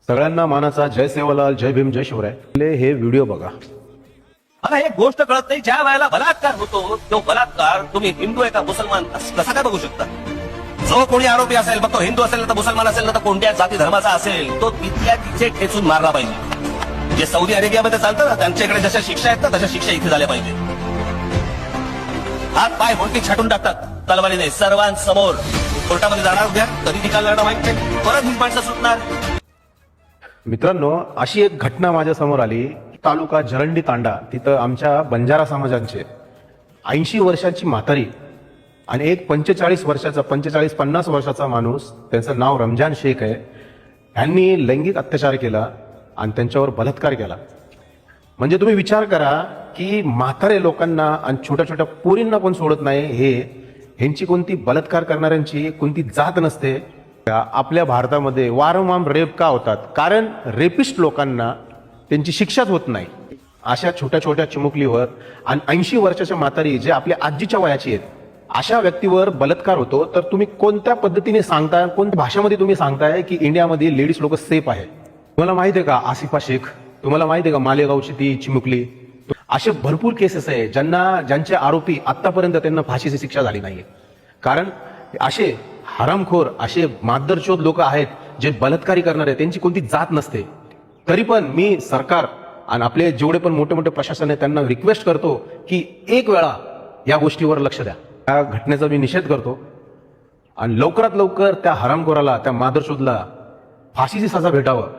सगळ्यांना मानाचा जय सेवालाल, जय भीम, जय शिवराय. हे व्हिडिओ बघा. मला एक गोष्ट कळत नाही, ज्या वेळेला बलात्कार होतो तो बलात्कार तुम्ही हिंदू आहे का मुसलमान कसा काय बघू शकता? जो कोणी आरोपी असेल, मग तो हिंदू असेल ना तर मुसलमान असेल ना तर कोणत्या जाती धर्माचा असेल, तो तिथल्या तिथे ठेचून मारला पाहिजे. जे सौदी अरेबियामध्ये चालतं ना, त्यांच्याकडे जशा शिक्षा आहेत ना तशा शिक्षा इथे झाल्या पाहिजे. हात पाय मोठी छाटून टाकतात तलवारीने सर्वांसमोर. कोर्टामध्ये जाणार उद्या, कधी निकाल लागणार माहित नाही, परत ही माणसं सुटणार. मित्रांनो, अशी एक घटना माझ्या समोर आली. तालुका जरंडी तांडा, तिथं आमच्या बंजारा समाजांचे 80 वर्षांची म्हातारी आणि एक 45-50 वर्षाचा माणूस, त्यांचं नाव रमजान शेख आहे, यांनी लैंगिक अत्याचार केला आणि त्यांच्यावर बलात्कार केला. म्हणजे तुम्ही विचार करा की म्हातारे लोकांना आणि छोट्या छोट्या पोरींना कोण सोडत नाही. ह्यांची कोणती बलात्कार करणाऱ्यांची कोणती जात नसते. आपल्या भारतामध्ये वारंवार रेप का होतात? कारण रेपिस्ट लोकांना त्यांची शिक्षाच होत नाही. अशा छोट्या छोट्या चिमुकलीवर आणि 80 वर्षाच्या म्हातारी, जे आपल्या आजीच्या वयाची आहेत, अशा व्यक्तीवर बलात्कार होतो. तर तुम्ही कोणत्या पद्धतीने सांगताय, कोणत्या भाषेमध्ये तुम्ही सांगताय की इंडियामध्ये लेडीज लोक सेफ आहे? तुम्हाला माहिती आहे का आसिफा शेख? तुम्हाला माहिती आहे का मालेगावची ती चिमुकली? असे भरपूर केसेस आहे ज्यांचे आरोपी आतापर्यंत त्यांना फाशीची शिक्षा झाली नाहीये. कारण असे हरामखोर, असे मादरचोद लोक आहेत जे बलात्कारी करणारे, त्यांची कोणती जात नसते. तरी पण मी सरकार आणि आपले जेवढे पण मोठे मोठे प्रशासन आहे त्यांना रिक्वेस्ट करतो की एक वेळा या गोष्टीवर लक्ष द्या. या घटनेचा मी निषेध करतो आणि लवकरात लवकर त्या हरामखोराला, त्या मादरचोदला फाशीची सजा भेटावं.